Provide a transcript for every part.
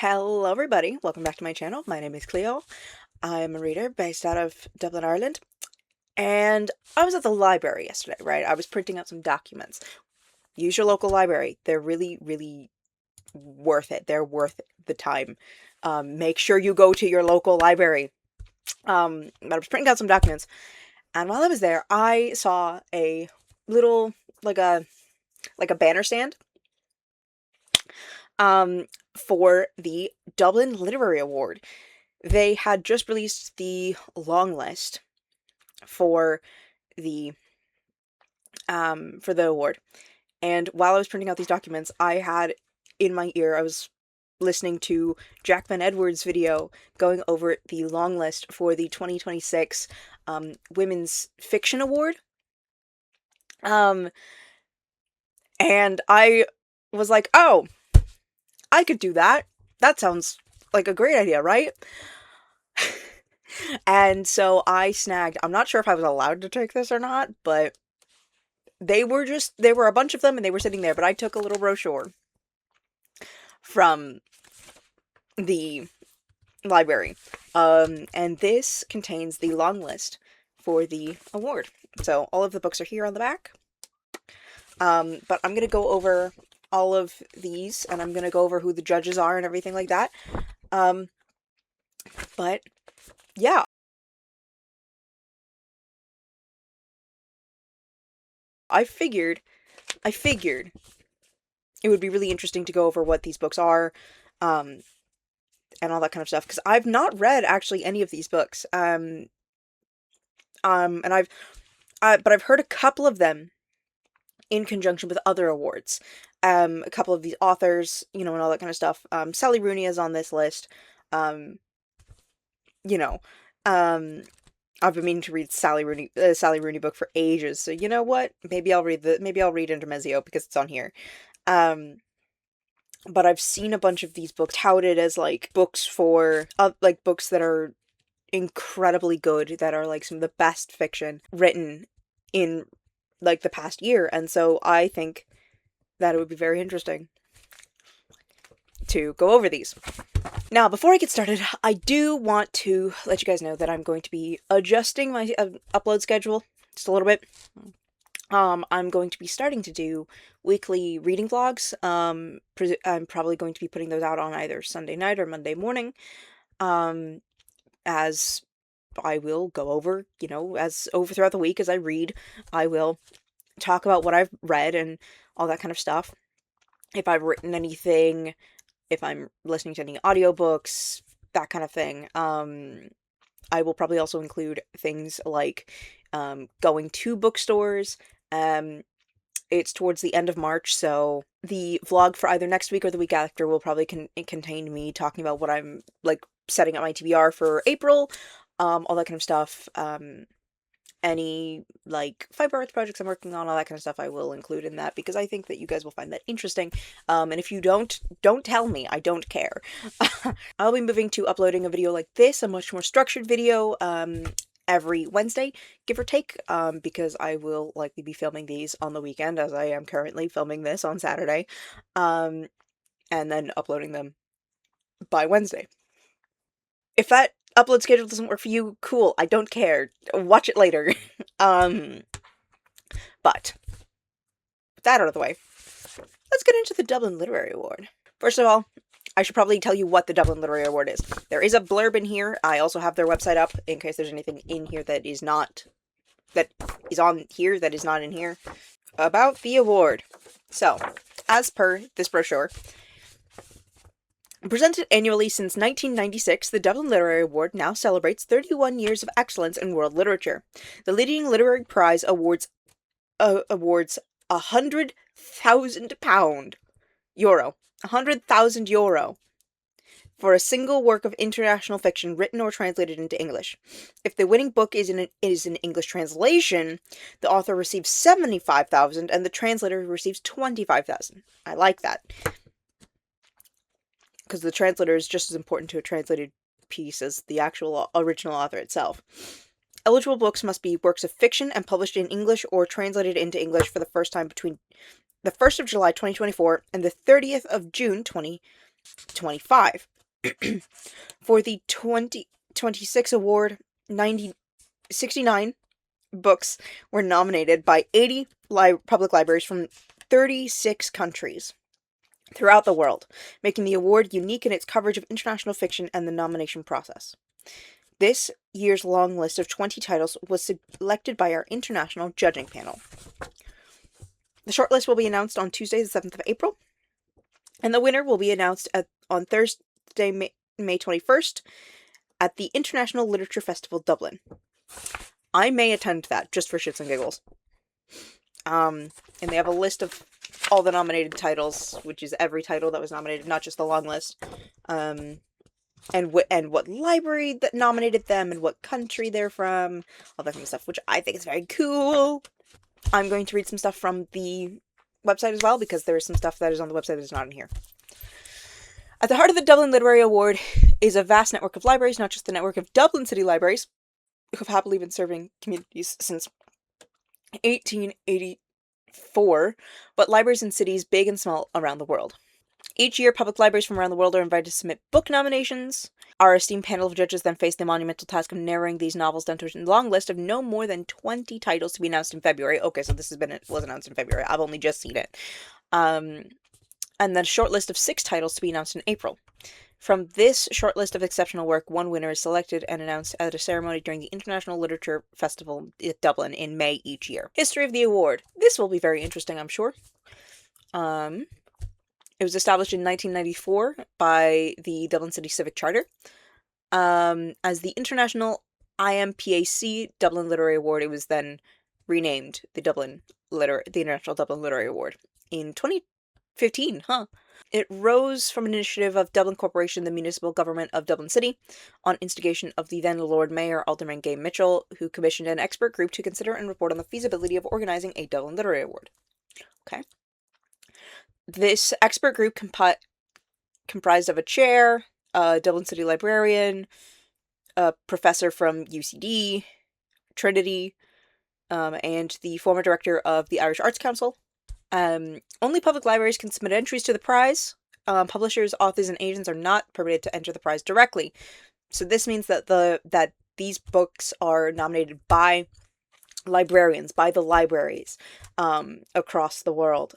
Hello everybody, welcome back to my channel. My name is Cleo. I'm a reader based out of Dublin, Ireland, and I was at the library yesterday, right? I was printing out some documents. Use your local library. They're really, really worth it. They're worth the time. Make sure you go to your local library. But I was printing out some documents, and while I was there, I saw a little, like a banner stand, for the Dublin Literary Award. They had just released the long list for the award. And while I was printing out these documents, I had in my ear, I was listening to Jack Van Edwards' video going over the long list for the 2026 Women's Fiction Award. Um, and I was like, oh, I could do that. That sounds like a great idea, right? And so I snagged, I'm not sure if I was allowed to take this or not, but there were a bunch of them and they were sitting there, but I took a little brochure from the library. And this contains the long list for the award. So all of the books are here on the back. But I'm going to go over all of these and I'm going to go over who the judges are and everything like that. But yeah. I figured it would be really interesting to go over what these books are, and all that kind of stuff, because I've not read actually any of these books. And but I've heard a couple of them in conjunction with other awards. A couple of these authors, and all that kind of stuff. Sally Rooney is on this list. You know, I've been meaning to read Sally Rooney book for ages. So you know what? Maybe I'll read Intermezzo because it's on here. But I've seen a bunch of these books touted as like books for like books that are incredibly good, that are like some of the best fiction written in like the past year, and so I think that it would be very interesting to go over these. Now, before I get started, I do want to let you guys know that I'm going to be adjusting my upload schedule just a little bit. I'm going to be starting to do weekly reading vlogs. I'm probably going to be putting those out on either Sunday night or Monday morning. As I will go over, as over throughout the week as I read, I will talk about what I've read and all that kind of stuff. If I've written anything, if I'm listening to any audiobooks, that kind of thing. I will probably also include things like going to bookstores. It's towards the end of March, so the vlog for either next week or the week after will probably contain me talking about what I'm, like, setting up my TBR for April, all that kind of stuff. Any, like, fiber arts projects I'm working on, all that kind of stuff I will include in that, because I think that you guys will find that interesting. And if you don't tell me. I don't care. I'll be moving to uploading a video like this, a much more structured video, every Wednesday, give or take, because I will likely be filming these on the weekend, as I am currently filming this on Saturday, and then uploading them by Wednesday. If that upload schedule doesn't work for you, cool, I don't care. Watch it later. But with that out of the way, let's get into the Dublin Literary Award. First of all, I should probably tell you what the Dublin Literary Award is. There is a blurb in here. I also have their website up in case there's anything in here that is on here that is not in here. About the award. So, as per this brochure, presented annually since 1996, the Dublin Literary Award now celebrates 31 years of excellence in world literature. The leading literary prize awards €100,000 for a single work of international fiction written or translated into English. If the winning book is an English translation, the author receives $75,000 and the translator receives $25,000. I like that, because the translator is just as important to a translated piece as the actual original author itself. Eligible books must be works of fiction and published in English or translated into English for the first time between the 1st of July 2024 and the 30th of June 25. For the 2026 award, 69 books were nominated by 80 public libraries from 36 countries throughout the world, making the award unique in its coverage of international fiction and the nomination process. This year's long list of 20 titles was selected by our international judging panel. The shortlist will be announced on Tuesday, the 7th of April, and the winner will be announced on Thursday, May 21st, at the International Literature Festival, Dublin. I may attend that, just for shits and giggles. And they have a list of all the nominated titles, which is every title that was nominated, not just the long list. And what library that nominated them, and what country they're from, all that kind of stuff, which I think is very cool. I'm going to read some stuff from the website as well, because there is some stuff that is on the website that is not in here. At the heart of the Dublin Literary Award is a vast network of libraries, not just the network of Dublin City Libraries, who have happily been serving communities since 1884, but libraries in cities big and small around the world. Each year, public libraries from around the world are invited to submit book nominations. Our esteemed panel of judges then face the monumental task of narrowing these novels down to a long list of no more than 20 titles to be announced in February. Okay, so this was announced in February. I've only just seen it. And then a short list of 6 titles to be announced in April. From this short list of exceptional work, one winner is selected and announced at a ceremony during the International Literature Festival at Dublin in May each year. History of the award. This will be very interesting, I'm sure. It was established in 1994 by the Dublin City Civic Charter as the International IMPAC Dublin Literary Award. It was then renamed the International Dublin Literary Award in 2015, It rose from an initiative of Dublin Corporation, the municipal government of Dublin City, on instigation of the then Lord Mayor, Alderman Gay Mitchell, who commissioned an expert group to consider and report on the feasibility of organizing a Dublin Literary Award. Okay. This expert group comprised of a chair, a Dublin City librarian, a professor from UCD, Trinity, and the former director of the Irish Arts Council. Only public libraries can submit entries to the prize. Publishers, authors, and agents are not permitted to enter the prize directly. So this means that these books are nominated by librarians, by the libraries across the world.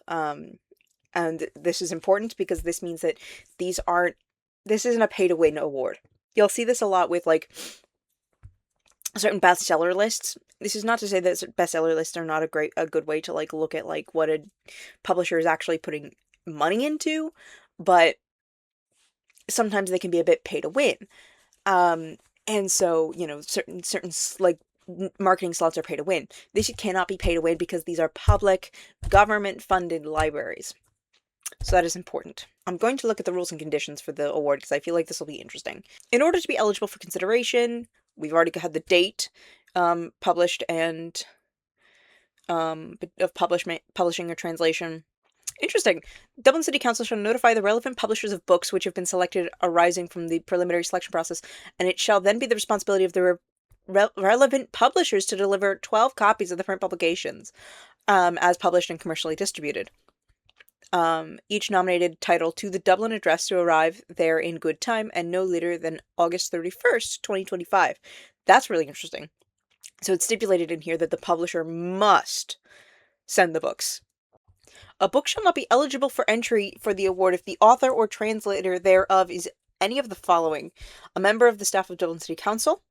And this is important because this means that this isn't a pay-to-win award. You'll see this a lot with, like, certain bestseller lists. This is not to say that bestseller lists are not a good way to, like, look at, like, what a publisher is actually putting money into, but sometimes they can be a bit pay to win. And so, certain like marketing slots are pay to win. This cannot be pay to win because these are public, government funded libraries. So that is important. I'm going to look at the rules and conditions for the award because I feel like this will be interesting. In order to be eligible for consideration, we've already had the date published and of publishing or translation. Interesting. Dublin City Council shall notify the relevant publishers of books which have been selected arising from the preliminary selection process, and it shall then be the responsibility of the relevant publishers to deliver 12 copies of the print publications as published and commercially distributed. Each nominated title to the Dublin address to arrive there in good time and no later than August 31st, 2025. That's really interesting. So it's stipulated in here that the publisher must send the books. A book shall not be eligible for entry for the award if the author or translator thereof is any of the following: a member of the staff of Dublin City Council,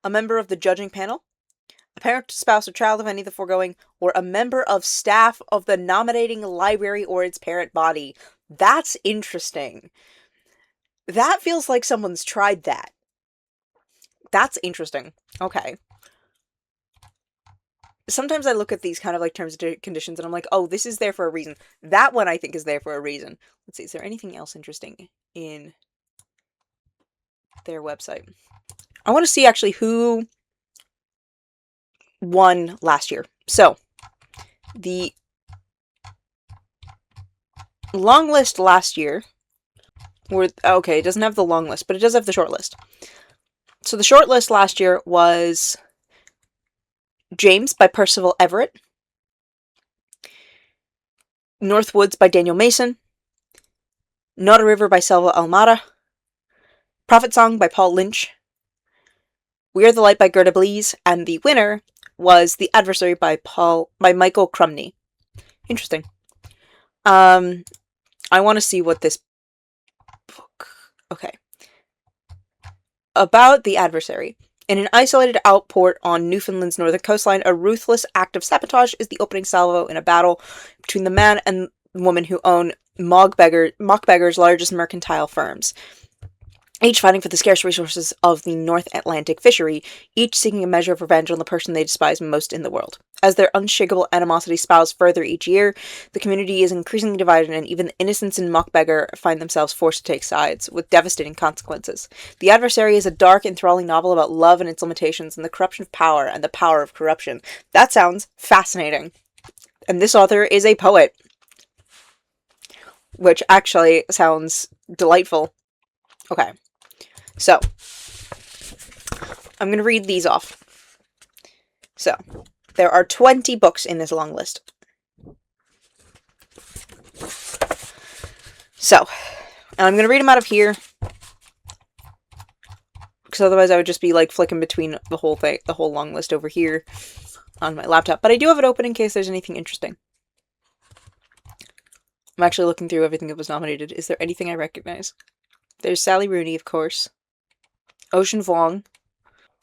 a member of the judging panel, a parent, spouse, or child of any of the foregoing, or a member of staff of the nominating library or its parent body. That's interesting. That feels like someone's tried that. That's interesting. Okay. Sometimes I look at these kind of like terms and conditions and I'm like, oh, this is there for a reason. That one I think is there for a reason. Let's see, is there anything else interesting in their website? I want to see actually who won last year. So, the long list last year okay, it doesn't have the long list, but it does have the short list. So the short list last year was James by Percival Everett, North Woods by Daniel Mason, Not a River by Selva Almada, Prophet Song by Paul Lynch, We Are the Light by Gerda Blees, and the winner was The Adversary by Michael Crumney. Interesting. I want to see what this book... Okay. About The Adversary. In an isolated outport on Newfoundland's northern coastline, a ruthless act of sabotage is the opening salvo in a battle between the man and woman who own Mockbeggar's largest mercantile firms. Each fighting for the scarce resources of the North Atlantic fishery, each seeking a measure of revenge on the person they despise most in the world. As their unshakable animosity spouts further each year, the community is increasingly divided, and even the innocents in Mockbeggar find themselves forced to take sides, with devastating consequences. The Adversary is a dark, enthralling novel about love and its limitations, and the corruption of power and the power of corruption. That sounds fascinating. And this author is a poet, which actually sounds delightful. Okay. So, I'm going to read these off. So, there are 20 books in this long list. So, and I'm going to read them out of here, because otherwise I would just be like flicking between the whole long list over here on my laptop. But I do have it open in case there's anything interesting. I'm actually looking through everything that was nominated. Is there anything I recognize? There's Sally Rooney, of course. Ocean Vuong.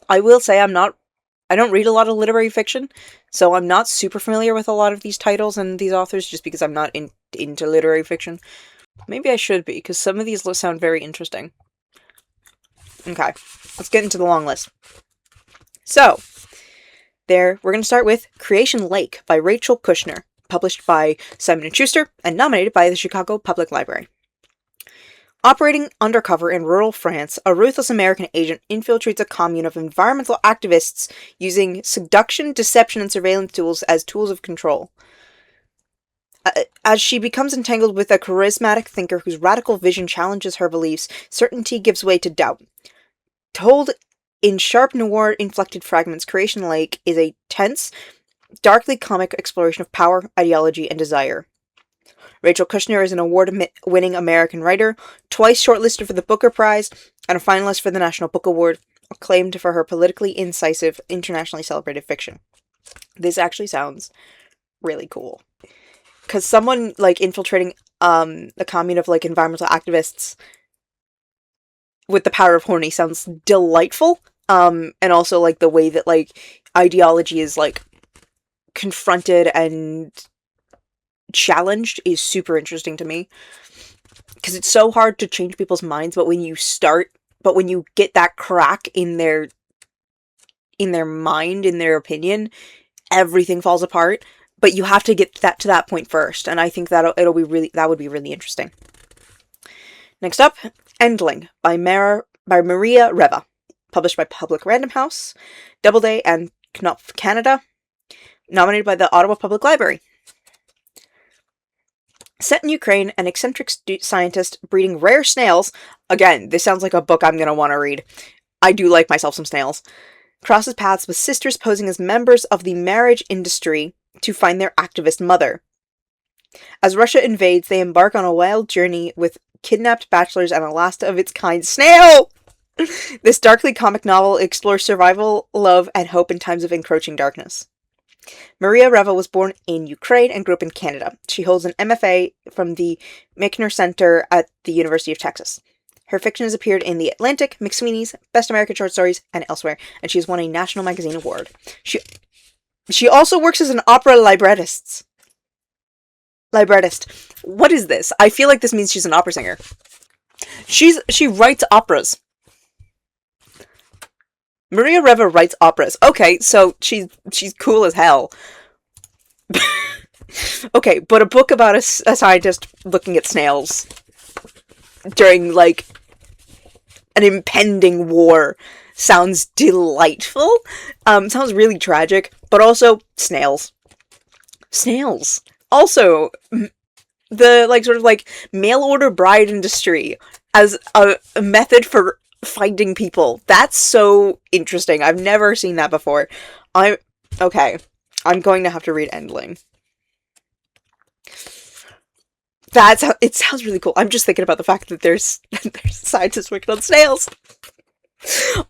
I will say I don't read a lot of literary fiction, so I'm not super familiar with a lot of these titles and these authors just because I'm not into literary fiction. Maybe I should be, because some of these sound very interesting. Okay, let's get into the long list. So, we're going to start with Creation Lake by Rachel Kushner, published by Simon & Schuster and nominated by the Chicago Public Library. Operating undercover in rural France, a ruthless American agent infiltrates a commune of environmental activists using seduction, deception, and surveillance tools as tools of control. As she becomes entangled with a charismatic thinker whose radical vision challenges her beliefs, certainty gives way to doubt. Told in sharp noir-inflected fragments, Creation Lake is a tense, darkly comic exploration of power, ideology, and desire. Rachel Kushner is an award-winning American writer, twice shortlisted for the Booker Prize, and a finalist for the National Book Award, acclaimed for her politically incisive, internationally celebrated fiction. This actually sounds really cool. Because someone, like, infiltrating a commune of, like, environmental activists with the power of horny sounds delightful. And also, like, the way that, like, ideology is, like, confronted and challenged is super interesting to me, because it's so hard to change people's minds, but when you get that crack in their mind, in their opinion, everything falls apart. But you have to get to that point first, and I think that would be really interesting. Next up, Endling by Maria Reva, published by Public Random House, Doubleday, and Knopf Canada, nominated by the Ottawa Public Library. Set in Ukraine, an eccentric scientist breeding rare snails, again, this sounds like a book I'm going to want to read. I do like myself some snails, crosses paths with sisters posing as members of the marriage industry to find their activist mother. As Russia invades, they embark on a wild journey with kidnapped bachelors and a last-of-its-kind snail! This darkly comic novel explores survival, love, and hope in times of encroaching darkness. Maria Reva was born in Ukraine and grew up in Canada. She holds an MFA from the Michener Center at the University of Texas. Her fiction has appeared in The Atlantic, McSweeney's, Best American Short Stories, and elsewhere, and she has won a National Magazine Award. She also works as an opera librettist. What is this? I feel like this means she's an opera singer. She writes operas. Maria Reva writes operas. Okay, so she's cool as hell. Okay, but a book about a scientist looking at snails during, like, an impending war sounds delightful. Sounds really tragic, but also snails. Snails. Also, the, like, sort of, like, mail-order bride industry as a method for finding people. That's so interesting. I've never seen that before. Okay. I'm going to have to read Endling. it sounds really cool. I'm just thinking about the fact that there's scientists working on snails.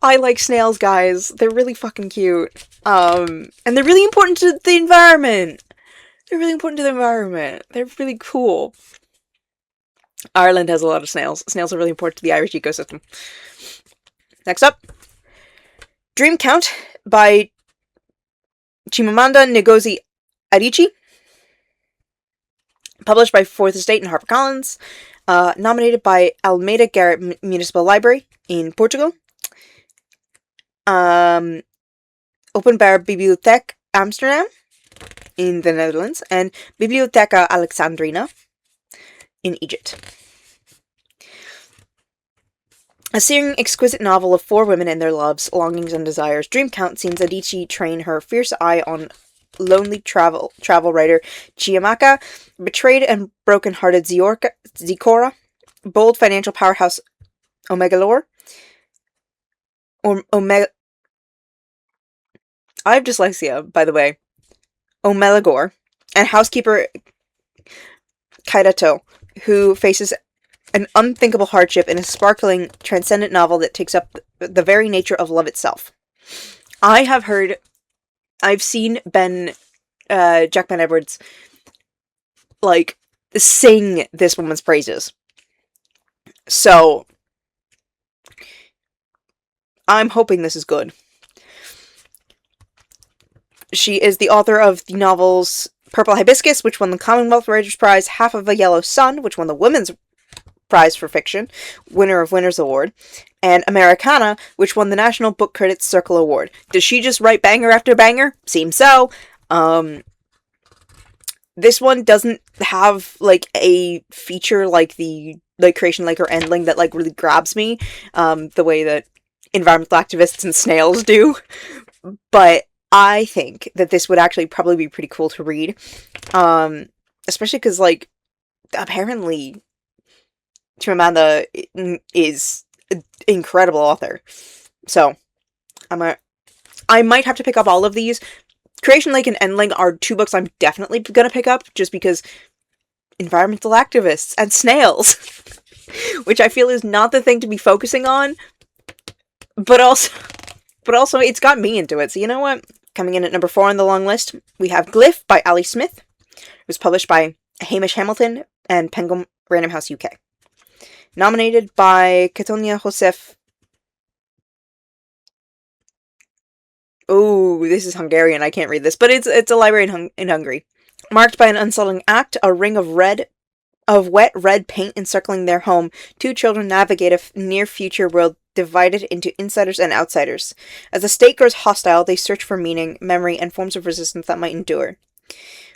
I like snails, guys. They're really fucking cute. And they're really important to the environment. They're really important to the environment. They're really cool. Ireland has a lot of snails. Snails are really important to the Irish ecosystem. Next up, Dream Count by Chimamanda Ngozi Adichie. Published by Fourth Estate and HarperCollins. Nominated by Almeida Garrett Municipal Library in Portugal. Openbaar Bibliotheek Amsterdam in the Netherlands. And Bibliotheca Alexandrina in Egypt. A searing, exquisite novel of 4 women and their loves, longings, and desires, Dream Count sees Adichie train her fierce eye on lonely travel writer Chiamaka, betrayed and broken-hearted Zikora, bold financial powerhouse Omegalore, I have dyslexia, by the way, Omelagor, and housekeeper Kairato, who faces an unthinkable hardship in a sparkling, transcendent novel that takes up the very nature of love itself. I've seen Jack Ben Edwards, like, sing this woman's praises. So, I'm hoping this is good. She is the author of the novels Purple Hibiscus, which won the Commonwealth Writers' Prize, Half of a Yellow Sun, which won the Women's Prize for Fiction, winner of Winners Award, and Americana, which won the National Book Critics Circle Award. Does she just write banger after banger? Seems so. This one doesn't have, like, a feature like the creation, like, or endling that, like, really grabs me, the way that environmental activists and snails do. But I think that this would actually probably be pretty cool to read. Especially because, like, apparently Chimamanda is an incredible author. So, I might have to pick up all of these. Creation Lake and Endling are 2 books I'm definitely gonna pick up, just because environmental activists and snails, which I feel is not the thing to be focusing on, but also it's got me into it, so you know what? Coming in at number 4 on the long list, we have Glyph by Ali Smith. It was published by Hamish Hamilton and Penguin Random House UK. Nominated by Katonia Josef. Oh, this is Hungarian, I can't read this, but it's a library in Hungary. Marked by an unsettling act, a ring of wet red paint encircling their home, 2 children navigate a near-future world divided into insiders and outsiders. As the state grows hostile, they search for meaning, memory, and forms of resistance that might endure.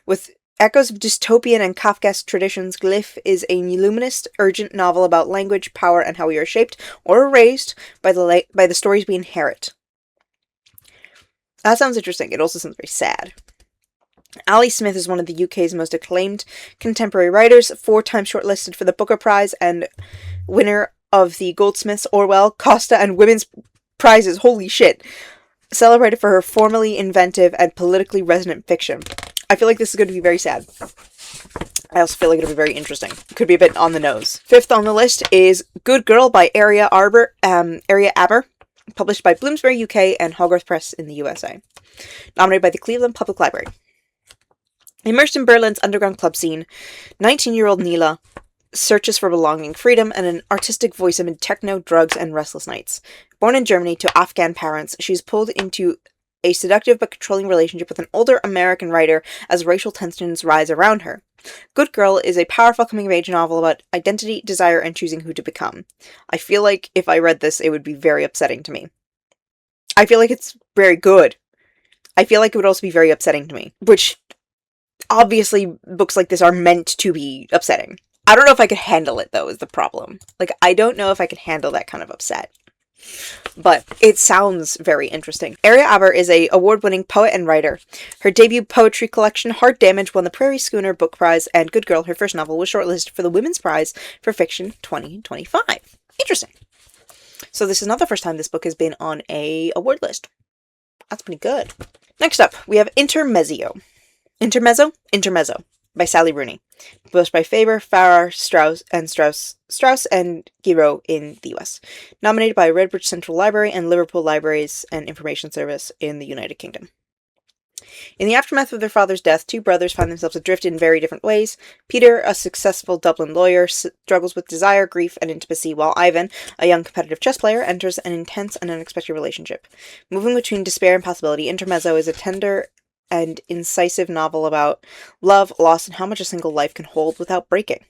With echoes of dystopian and Kafkaesque traditions, Glyph is a luminous, urgent novel about language, power, and how we are shaped or erased by the stories we inherit. That sounds interesting. It also sounds very sad. Ali Smith is one of the UK's most acclaimed contemporary writers, 4 times shortlisted for the Booker Prize and winner of the Goldsmiths, Orwell, Costa, and Women's Prizes. Holy shit. Celebrated for her formally inventive and politically resonant fiction. I feel like this is going to be very sad. I also feel like it'll be very interesting. It could be a bit on the nose. 5th on the list is Good Girl by Aria Aber, published by Bloomsbury UK and Hogarth Press in the USA. Nominated by the Cleveland Public Library. Immersed in Berlin's underground club scene, 19-year-old Neela searches for belonging, freedom, and an artistic voice amid techno, drugs, and restless nights. Born in Germany to Afghan parents, she's pulled into a seductive but controlling relationship with an older American writer as racial tensions rise around her. Good Girl is a powerful coming-of-age novel about identity, desire, and choosing who to become. I feel like if I read this, it would be very upsetting to me. I feel like it's very good. I feel like it would also be very upsetting to me, which obviously books like this are meant to be upsetting. I don't know if I could handle it, though, is the problem. Like, I don't know if I could handle that kind of upset. But it sounds very interesting. Aria Aber is an award-winning poet and writer. Her debut poetry collection, Heart Damage, won the Prairie Schooner Book Prize, and Good Girl, her first novel, was shortlisted for the Women's Prize for Fiction 2025. Interesting. So this is not the first time this book has been on a award list. That's pretty good. Next up, we have Intermezzo by Sally Rooney. Published by Faber, Farrar, Strauss and Giro in the US. Nominated by Redbridge Central Library and Liverpool Libraries and Information Service in the United Kingdom. In the aftermath of their father's death, two brothers find themselves adrift in very different ways. Peter, a successful Dublin lawyer, struggles with desire, grief, and intimacy, while Ivan, a young competitive chess player, enters an intense and unexpected relationship. Moving between despair and possibility, Intermezzo is a tender and incisive novel about love, loss, and how much a single life can hold without breaking.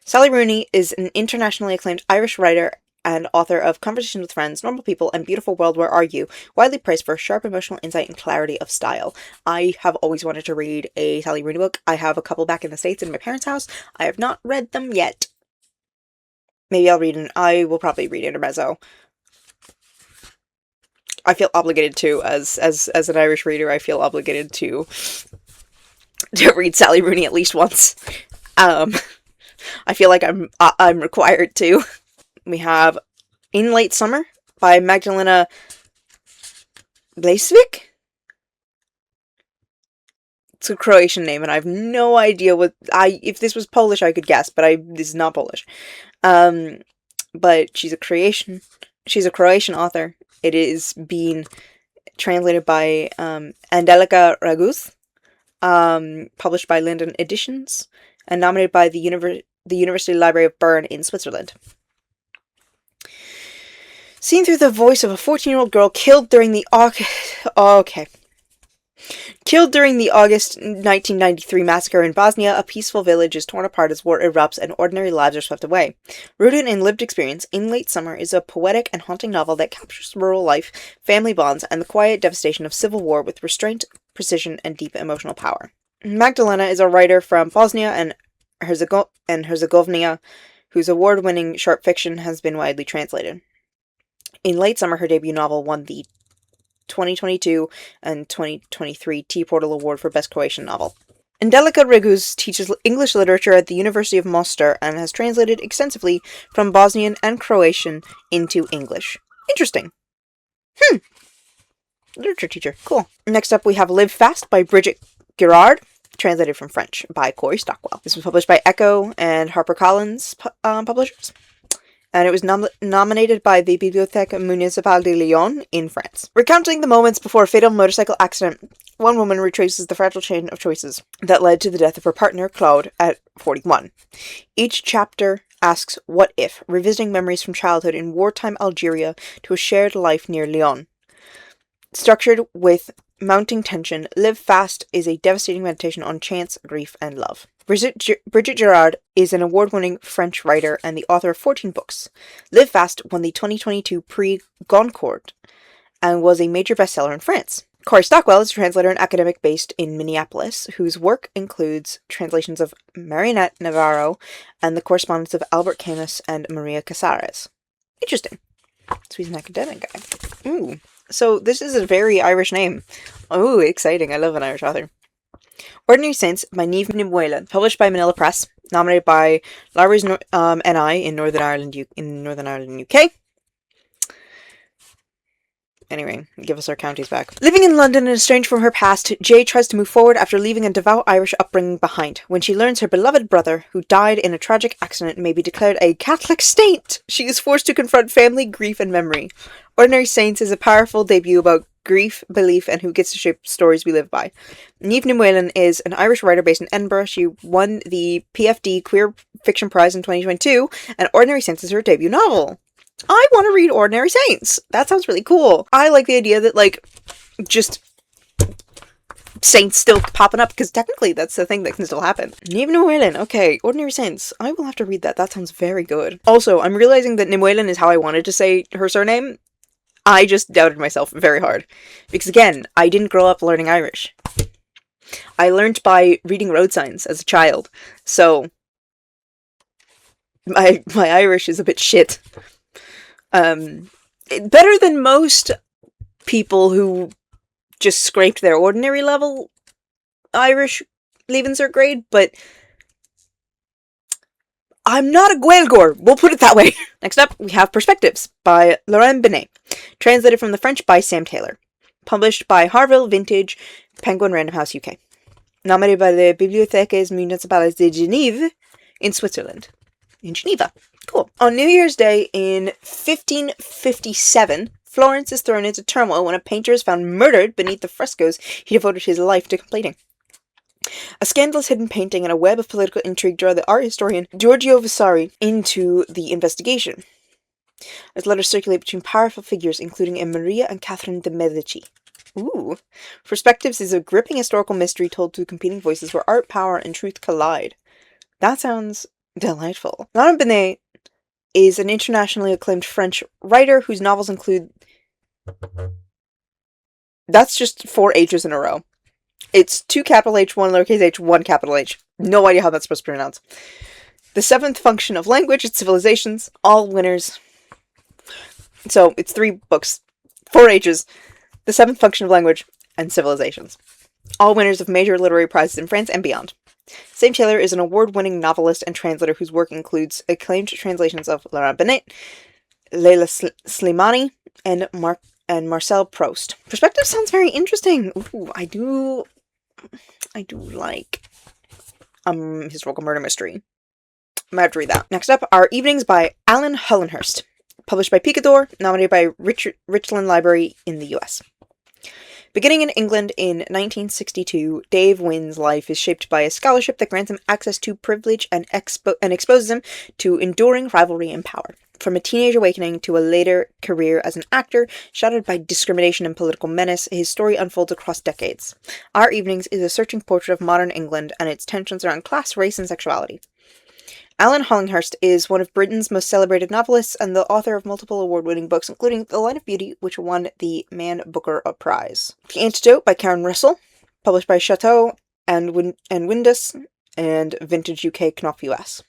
Sally Rooney is an internationally acclaimed Irish writer and author of Conversations with Friends, Normal People, and Beautiful World, Where Are You?, widely praised for sharp emotional insight and clarity of style. I have always wanted to read a Sally Rooney book. I have a couple back in the States in my parents' house. I have not read them yet. Maybe I will probably read Intermezzo. I feel obligated to, as an Irish reader, I feel obligated to read Sally Rooney at least once. I feel like I'm required to. We have In Late Summer by Magdalena Blasevic. It's a Croatian name, and I have no idea if this was Polish, I could guess, but this is not Polish. But she's a Croatian author. It is being translated by Angelica Raguz, published by Linden Editions, and nominated by the University Library of Bern in Switzerland. Seen through the voice of a 14-year-old girl killed during the August 1993 massacre in Bosnia, a peaceful village is torn apart as war erupts and ordinary lives are swept away. Rooted in lived experience, In Late Summer is a poetic and haunting novel that captures rural life, family bonds, and the quiet devastation of civil war with restraint, precision, and deep emotional power. Magdalena is a writer from Bosnia and Herzegovina whose award-winning short fiction has been widely translated. In Late Summer, her debut novel won the 2022 and 2023 T-Portal Award for Best Croatian Novel. Angelica Raguz teaches English literature at the University of Mostar and has translated extensively from Bosnian and Croatian into English. Interesting. Literature teacher. Cool. Next up we have Live Fast by Bridget Girard, translated from French by Corey Stockwell. This was published by Echo and HarperCollins publishers. And it was nominated by the Bibliothèque Municipale de Lyon in France. Recounting the moments before a fatal motorcycle accident, one woman retraces the fragile chain of choices that led to the death of her partner, Claude, at 41. Each chapter asks, what if, revisiting memories from childhood in wartime Algeria to a shared life near Lyon. Structured with mounting tension, Live Fast is a devastating meditation on chance, grief, and love. Bridget Girard is an award-winning French writer and the author of 14 books. Live Fast won the 2022 Prix Goncourt and was a major bestseller in France. Corey Stockwell is a translator and academic based in Minneapolis, whose work includes translations of Marinette Navarro and the correspondence of Albert Camus and Maria Casares. Interesting. So he's an academic guy. Ooh. So this is a very Irish name. Oh, exciting. I love an Irish author. Ordinary Saints by Niamh Ní Mhaoileann, published by Manila Press, nominated by Libraries NI in Northern Ireland, UK. Anyway, give us our counties back. Living in London and estranged from her past, Jay tries to move forward after leaving a devout Irish upbringing behind. When she learns her beloved brother, who died in a tragic accident, may be declared a Catholic saint, she is forced to confront family, grief, and memory. Ordinary Saints is a powerful debut about grief, belief, and who gets to shape stories we live by. Niamh Ní Mhaoileann is an Irish writer based in Edinburgh. She won the PFD Queer Fiction Prize in 2022, and Ordinary Saints is her debut novel. I want to read Ordinary Saints. That sounds really cool. I like the idea that, just saints still popping up, because technically that's the thing that can still happen. Niamh Ní Mhaoileann. Okay, Ordinary Saints. I will have to read that. That sounds very good. Also, I'm realizing that Ní Mhaoileann is how I wanted to say her surname. I just doubted myself very hard. Because again, I didn't grow up learning Irish. I learned by reading road signs as a child. So, my Irish is a bit shit. Better than most people who just scraped their ordinary level Irish leaving cert grade, but I'm not a Gaeilgeoir, we'll put it that way. Next up, we have Perspectives by Laurent Binet, translated from the French by Sam Taylor, published by Harville Vintage, Penguin Random House UK. Nominated by the Bibliothèques Municipales de Genève in Switzerland. In Geneva. Cool. On New Year's Day in 1557, Florence is thrown into turmoil when a painter is found murdered beneath the frescoes he devoted his life to completing. A scandalous hidden painting and a web of political intrigue draw the art historian Giorgio Vasari into the investigation, as letters circulate between powerful figures including a Maria and Catherine de' Medici. Ooh. Perspectives is a gripping historical mystery told through competing voices where art, power, and truth collide. That sounds delightful. Laurent Binet is an internationally acclaimed French writer whose novels include... That's just 4 H's in a row. It's 2 capital H, 1 lowercase h, 1 capital H. No idea how that's supposed to be pronounced. The Seventh Function of Language and Civilizations, all winners. So, it's 3 books. 4 H's. The Seventh Function of Language and Civilizations. All winners of major literary prizes in France and beyond. Sam Taylor is an award-winning novelist and translator whose work includes acclaimed translations of Laurent Binet, Leila Slimani, and Marcel Proust. Perspective sounds very interesting. Ooh, I do like historical murder mystery. I might have to read that. Next up are Evenings by Alan Hollenhurst, published by Picador, nominated by Richland Library in the US. Beginning in England in 1962, Dave Wynn's life is shaped by a scholarship that grants him access to privilege and exposes him to enduring rivalry and power. From a teenage awakening to a later career as an actor, shadowed by discrimination and political menace, his story unfolds across decades. Our Evenings is a searching portrait of modern England and its tensions around class, race, and sexuality. Alan Hollenhurst is one of Britain's most celebrated novelists and the author of multiple award-winning books, including The Line of Beauty, which won the Man Booker Prize. The Antidote by Karen Russell, published by Chateau and Windus and Vintage UK Knopf US.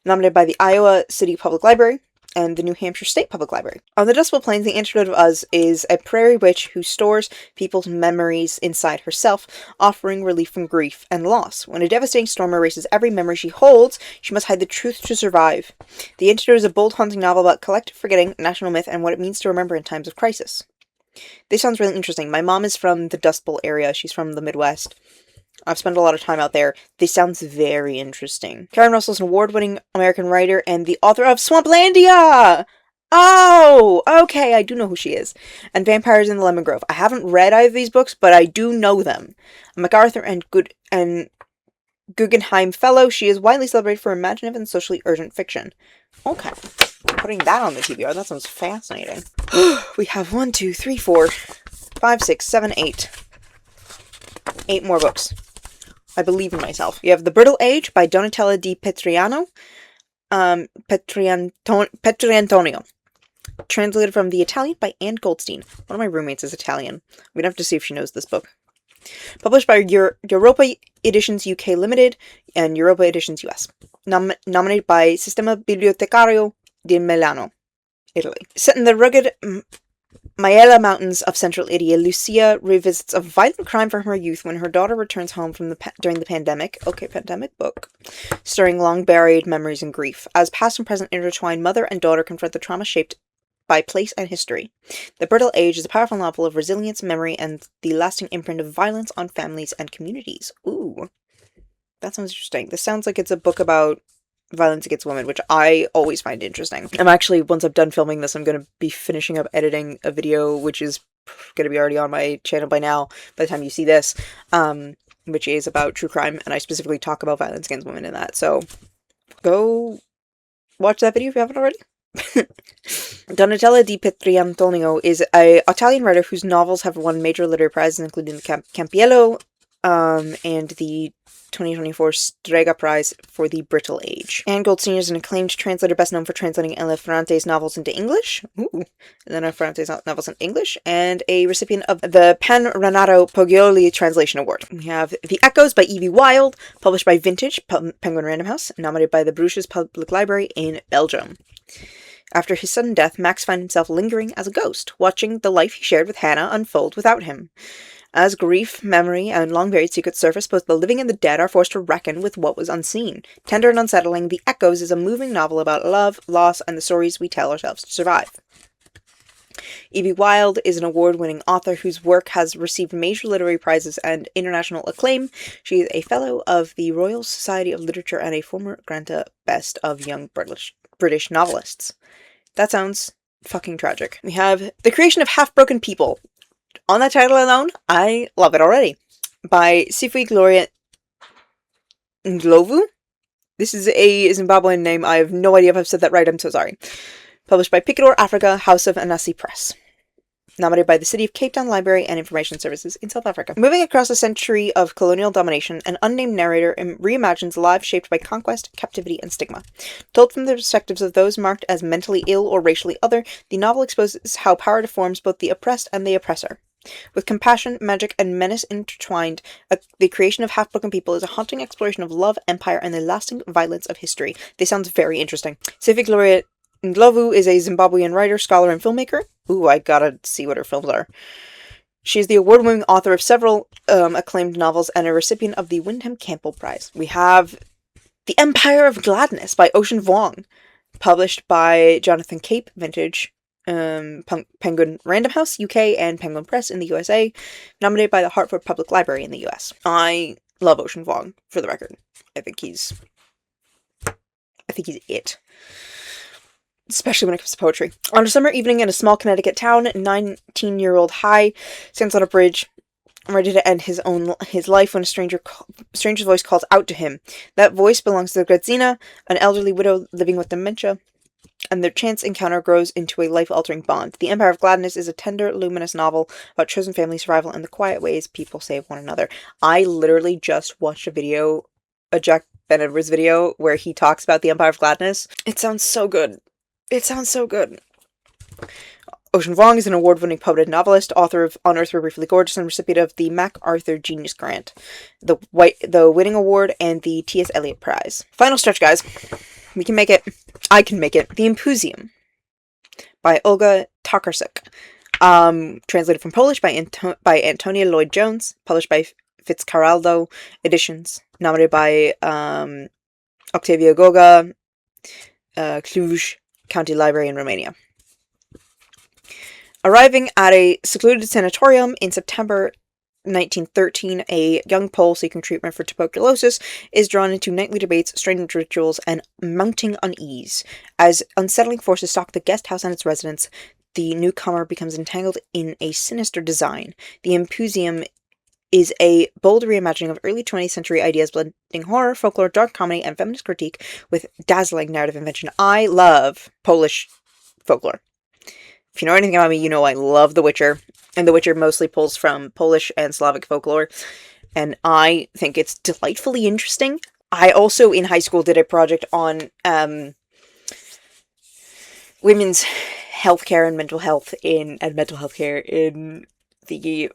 Nominated by the Iowa City Public Library and the New Hampshire State Public Library. On the Dust Bowl Plains, the Antidote of Uz is a prairie witch who stores people's memories inside herself, offering relief from grief and loss. When a devastating storm erases every memory she holds, she must hide the truth to survive. The Antidote is a bold, haunting novel about collective forgetting, national myth, and what it means to remember in times of crisis. This sounds really interesting. My mom is from the Dust Bowl area. She's from the Midwest. I've spent a lot of time out there. This sounds very interesting. Karen Russell is an award-winning American writer and the author of Swamplandia! Oh! Okay, I do know who she is. And Vampires in the Lemon Grove. I haven't read either of these books, but I do know them. A MacArthur and Guggenheim Fellow, she is widely celebrated for imaginative and socially urgent fiction. Okay. Putting that on the TBR, that sounds fascinating. We have 1, 2, 3, 4, 5, 6, 7, 8. 8 more books. I believe in myself. You have The Brittle Age by Donatella Di Petriantonio. Translated from the Italian by Anne Goldstein. One of my roommates is Italian. I'm going to have to see if she knows this book. Published by Europa Editions UK Limited and Europa Editions US. Nominated by Sistema Bibliotecario di Milano, Italy. Set in the rugged Maella Mountains of central Italy, Lucia revisits a violent crime from her youth when her daughter returns home from during the pandemic. Okay, pandemic book. Stirring long-buried memories and grief. As past and present intertwine, mother and daughter confront the trauma shaped by place and history. The Brittle Age is a powerful novel of resilience, memory, and the lasting imprint of violence on families and communities. Ooh, that sounds interesting. This sounds like it's a book about violence against women, which I always find interesting. I'm actually, once I'm done filming this, I'm going to be finishing up editing a video, which is going to be already on my channel by now, by the time you see this, which is about true crime, and I specifically talk about violence against women in that, so go watch that video if you haven't already. Donatella Di Petriantonio is an Italian writer whose novels have won major literary prizes, including the Campiello and the 2024 Strega Prize for The Brittle Age. Anne Goldstein is an acclaimed translator best known for translating Elena Ferrante's novels into English. Ooh, Elena Ferrante's novels in English, and a recipient of the Pan Renato Poggioli Translation Award. We have The Echoes by Evie Wilde, published by Vintage, Penguin Random House, nominated by the Bruges Public Library in Belgium. After his sudden death, Max finds himself lingering as a ghost, watching the life he shared with Hannah unfold without him. As grief, memory, and long-buried secrets surface, both the living and the dead are forced to reckon with what was unseen. Tender and unsettling, The Echoes is a moving novel about love, loss, and the stories we tell ourselves to survive. E.B. Wild is an award-winning author whose work has received major literary prizes and international acclaim. She is a fellow of the Royal Society of Literature and a former Granta Best of Young British Novelists. That sounds fucking tragic. We have The Creation of Half-Broken People. On that title alone, I love it already. By Sifi Gloria Ndlovu. This is a Zimbabwean name. I have no idea if I've said that right. I'm so sorry. Published by Picador Africa, House of Anansi Press. Nominated by the City of Cape Town Library and Information Services in South Africa. Moving across a century of colonial domination, an unnamed narrator reimagines lives shaped by conquest, captivity, and stigma. Told from the perspectives of those marked as mentally ill or racially other, the novel exposes how power deforms both the oppressed and the oppressor. With compassion, magic, and menace intertwined, The Creation of Half-Broken People is a haunting exploration of love, empire, and the lasting violence of history. This sounds very interesting. Civic Laureate Ndlovu is a Zimbabwean writer, scholar, and filmmaker. Ooh, I gotta see what her films are. She is the award-winning author of several acclaimed novels and a recipient of the Wyndham Campbell Prize. We have The Empire of Gladness by Ocean Vuong, published by Jonathan Cape, Vintage, Penguin Random House, UK, and Penguin Press in the USA, nominated by the Hartford Public Library in the US. I love Ocean Vuong, for the record. I think he's it. Especially when it comes to poetry. On a summer evening in a small Connecticut town, 19-year-old Hai stands on a bridge, ready to end his life when a stranger's voice calls out to him. That voice belongs to Gradzina, an elderly widow living with dementia, and their chance encounter grows into a life-altering bond. The Empire of Gladness is a tender, luminous novel about chosen family survival and the quiet ways people save one another. I literally just watched a Jack Benedict's video, where he talks about the Empire of Gladness. It sounds so good. Ocean Vuong is an award-winning poet and novelist, author of On Earth We're Briefly Gorgeous, and recipient of the MacArthur Genius Grant, the Winning Award, and the T.S. Eliot Prize. Final stretch, guys. We can make it. I can make it. The Impusium by Olga Tokarczuk. Translated from Polish by Antonia Lloyd-Jones. Published by Fitzcarraldo Editions. Nominated by Octavia Goga, Cluj County Library in Romania. Arriving at a secluded sanatorium in September 1913, a young Pole seeking treatment for tuberculosis is drawn into nightly debates, strange rituals, and mounting unease. As unsettling forces stalk the guest house and its residents, the newcomer becomes entangled in a sinister design. The Impusium is a bold reimagining of early 20th century ideas, blending horror, folklore, dark comedy, and feminist critique with dazzling narrative invention. I love Polish folklore. If you know anything about me, you know I love The Witcher, and The Witcher mostly pulls from Polish and Slavic folklore, and I think it's delightfully interesting. I also, in high school, did a project on women's healthcare and mental health in the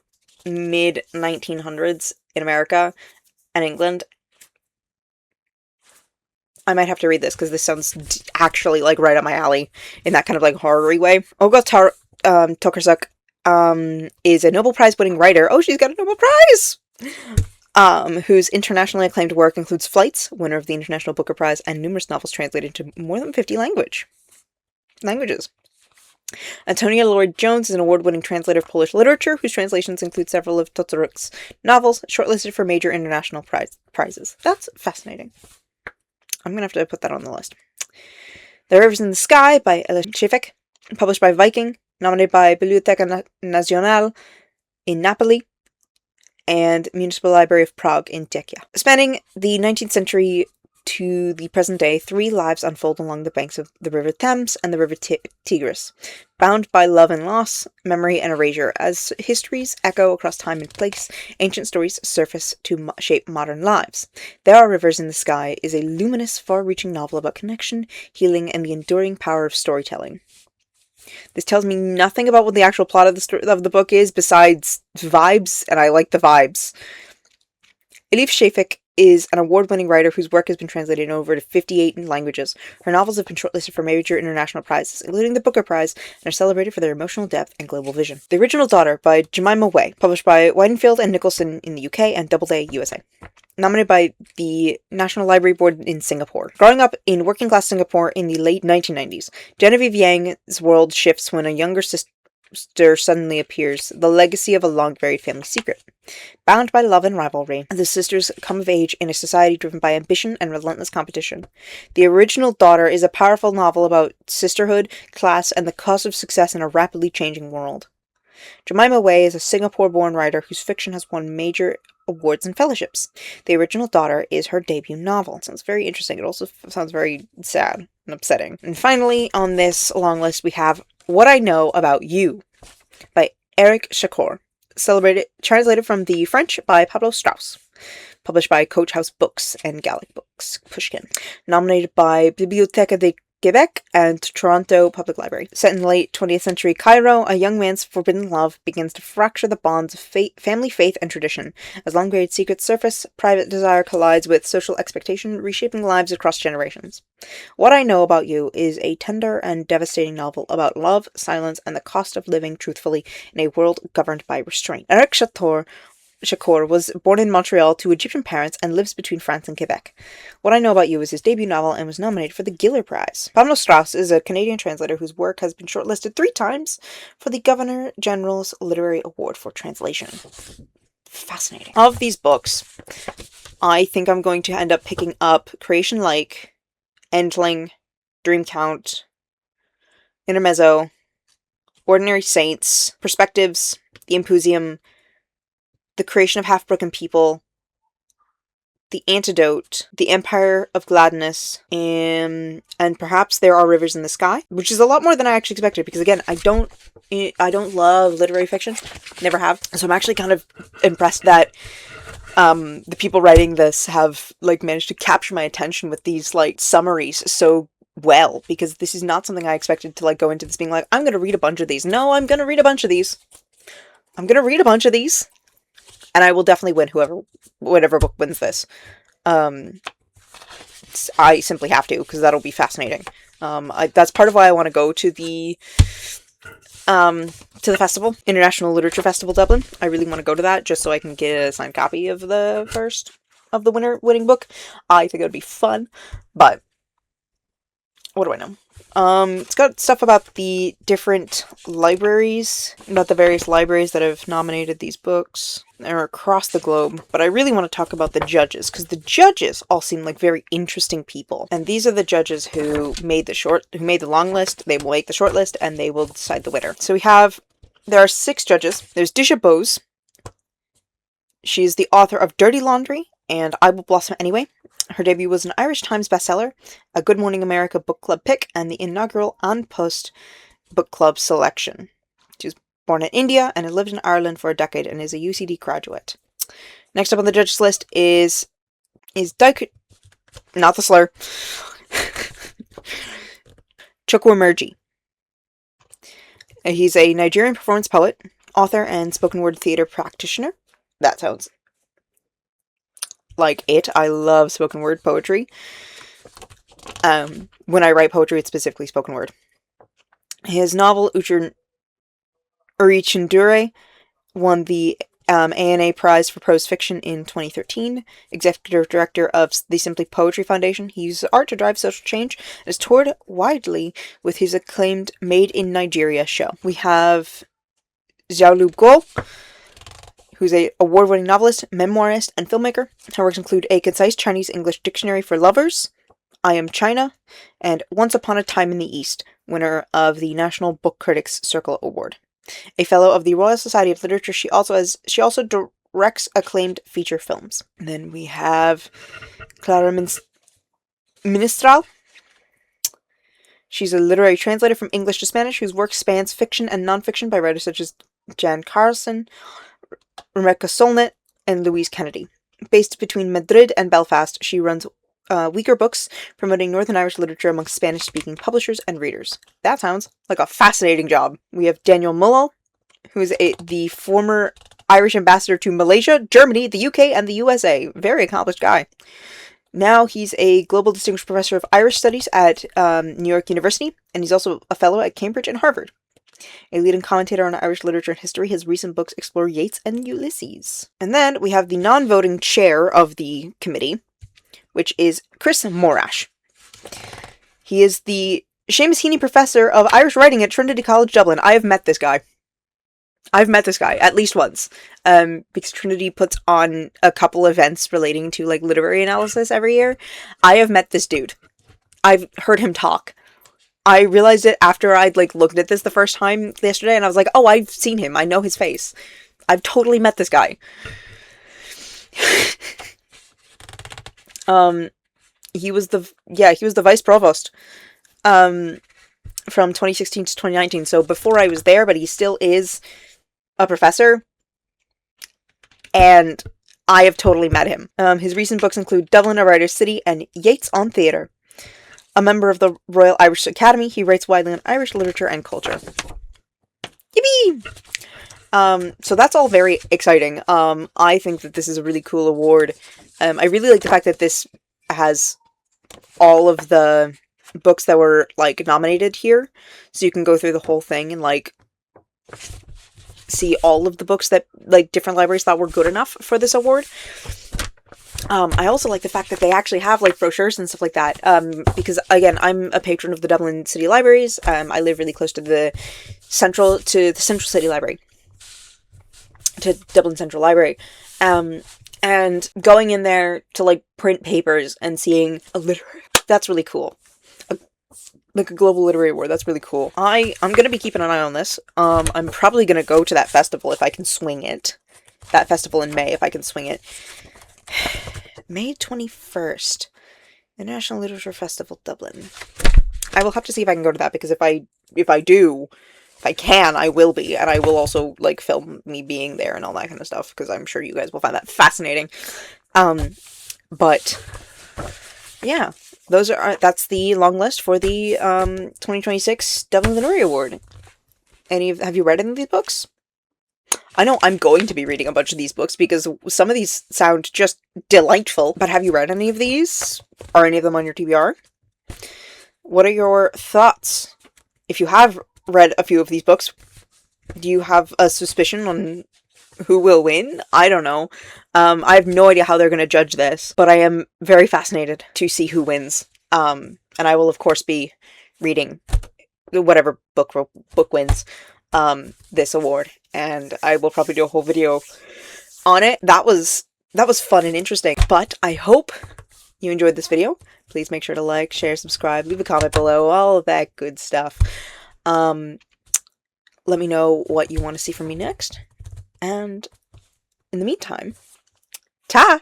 mid-1900s in America and England. I might have to read this because this sounds actually like right up my alley in that kind of like horror-y way. Olga Tokarczuk is a Nobel Prize winning writer. Oh, she's got a Nobel Prize! Whose internationally acclaimed work includes Flights, winner of the International Booker Prize, and numerous novels translated into more than 50 languages. Antonia Lloyd-Jones is an award-winning translator of Polish literature, whose translations include several of Tokarczuk's novels, shortlisted for major international prizes. That's fascinating. I'm gonna have to put that on the list. The Rivers in the Sky by Ella Shifek, published by Viking, nominated by Biblioteca Nazionale in Napoli, and Municipal Library of Prague in Czechia. Spanning the 19th century to the present day, 3 lives unfold along the banks of the River Thames and the River Tigris, bound by love and loss, memory and erasure. As histories echo across time and place, ancient stories surface to shape modern lives. There Are Rivers in the Sky is a luminous, far-reaching novel about connection, healing, and the enduring power of storytelling. This tells me nothing about what the actual plot of the book is, besides vibes, and I like the vibes. Elif Shafik is an award-winning writer whose work has been translated in over 58 languages. Her novels have been shortlisted for major international prizes, including the Booker Prize, and are celebrated for their emotional depth and global vision. The Original Daughter by Jemima Way, published by Weidenfeld and Nicholson in the UK and Doubleday, USA. Nominated by the National Library Board in Singapore. Growing up in working-class Singapore in the late 1990s, Genevieve Yang's world shifts when a younger sister monster suddenly appears, the legacy of a long-buried family secret. Bound by love and rivalry, the sisters come of age in a society driven by ambition and relentless competition. The original Daughter is a powerful novel about sisterhood, class, and the cost of success in a rapidly changing world. Jemima Wei is a Singapore-born writer whose fiction has won major awards and fellowships. The original Daughter is her debut novel. It sounds very interesting. It also sounds very sad and upsetting. And finally, on this long list, we have What I Know About You by Eric Chakor. Translated from the French by Pablo Strauss. Published by Coach House Books and Gallic Books, Pushkin. Nominated by Biblioteca de Quebec and Toronto Public Library. Set in late 20th century Cairo, a young man's forbidden love begins to fracture the bonds of family, faith, and tradition. As long-buried secrets surface, private desire collides with social expectation, reshaping lives across generations. What I Know About You is a tender and devastating novel about love, silence, and the cost of living truthfully in a world governed by restraint. Eric Chakor was born in Montreal to Egyptian parents and lives between France and Quebec. What I Know About You is his debut novel and was nominated for the Giller Prize. Pablo Strauss is a Canadian translator whose work has been shortlisted 3 times for the Governor General's Literary Award for Translation. Fascinating. Of these books, I think I'm going to end up picking up Creation Lake, Endling, Dream Count, Intermezzo, Ordinary Saints, Perspectives, The Impusium, The Creation of Half-Broken People, The Antidote, The Empire of Gladness, and perhaps There Are Rivers in the Sky, which is a lot more than I actually expected, because again, I don't love literary fiction, never have, so I'm actually kind of impressed that the people writing this have managed to capture my attention with these summaries so well, because this is not something I expected to go into this being I'm gonna read a bunch of these. No, I'm gonna read a bunch of these. And I will definitely win whatever book wins this. I simply have to, because that'll be fascinating. That's part of why I want to go to the festival, International Literature Festival Dublin. I really want to go to that, just so I can get a signed copy of the winning book. I think it would be fun, but what do I know? It's got stuff about the different libraries, about the various libraries that have nominated these books. They're across the globe, but I really want to talk about the judges, because the judges all seem like very interesting people. And these are the judges who made the long list, they will make the short list, and they will decide the winner. So there are 6 judges. There's Disha Bose. She's the author of Dirty Laundry and I Will Blossom Anyway. Her debut was an Irish Times bestseller, a Good Morning America book club pick, and the inaugural An Post book club selection. She was born in India and has lived in Ireland for a decade and is a UCD graduate. Next up on the judges list is not the slur, Chukwumerji. He's a Nigerian performance poet, author, and spoken word theater practitioner. That sounds like it. I love spoken word poetry. When I write poetry, it's specifically spoken word. His novel, Urichindure, won the ANA Prize for Prose Fiction in 2013. Executive Director of the Simply Poetry Foundation, he uses art to drive social change and has toured widely with his acclaimed Made in Nigeria show. We have Xiaolu Guo, who's an award-winning novelist, memoirist, and filmmaker. Her works include A Concise Chinese-English Dictionary for Lovers, I Am China, and Once Upon a Time in the East, winner of the National Book Critics Circle Award. A fellow of the Royal Society of Literature, she also directs acclaimed feature films. And then we have Clara Ministral. She's a literary translator from English to Spanish whose work spans fiction and nonfiction by writers such as Jan Carlson, Rebecca Solnit, and Louise Kennedy. Based between Madrid and Belfast, she runs Weaker Books, promoting Northern Irish literature amongst Spanish-speaking publishers and readers. That sounds like a fascinating job. We have Daniel Mullall, who is the former Irish ambassador to Malaysia, Germany, the UK, and the USA. Very accomplished guy. Now he's a Global Distinguished Professor of Irish Studies at New York University, and he's also a fellow at Cambridge and Harvard. A leading commentator on Irish literature and history, his recent books explore Yeats and Ulysses. And then we have the non-voting chair of the committee, which is Chris Morash. He is the Seamus Heaney Professor of Irish Writing at Trinity College Dublin. I have met this guy. I've met this guy at least once, because Trinity puts on a couple events relating to like literary analysis every year. I have met this dude. I've heard him talk. I realized it after I'd like looked at this the first time yesterday, and I was like, "Oh, I've seen him. I know his face. I've totally met this guy." Um, he was the vice provost. Um, from 2016 to 2019. So before I was there, but he still is a professor, and I have totally met him. His recent books include Dublin, a Writer's City, and Yeats on Theatre. A member of the Royal Irish Academy, he writes widely on Irish literature and culture. Yippee! So that's all very exciting. I think that this is a really cool award. I really like the fact that this has all of the books that were, like, nominated here. So you can go through the whole thing and, like, see all of the books that, like, different libraries thought were good enough for this award. I also like the fact that they actually have, like, brochures and stuff like that, because, again, I'm a patron of the Dublin City Libraries. I live really close to the Central City Library, to Dublin Central Library, and going in there to, like, print papers and seeing a literary, that's really cool. Like a global literary award, that's really cool. I'm gonna be keeping an eye on this. I'm probably gonna go to that festival if I can swing it. That festival in May, if I can swing it. May 21st. International Literature Festival, Dublin. I will have to see if I can go to that, because if I can, I will be, and I will also, like, film me being there and all that kind of stuff, because I'm sure you guys will find that fascinating. But yeah, that's the long list for the 2026 Dublin Literary Award. Have you read any of these books? I know I'm going to be reading a bunch of these books because some of these sound just delightful, but have you read any of these? Are any of them on your TBR? What are your thoughts? If you have read a few of these books, do you have a suspicion on who will win? I don't know. I have no idea how they're going to judge this, but I am very fascinated to see who wins. And I will, of course, be reading whatever book wins this award, and I will probably do a whole video on it. That was fun and interesting. But I hope you enjoyed this video. Please make sure to like, share, subscribe, leave a comment below, all of that good stuff. Let me know what you want to see from me next. And in the meantime, ta!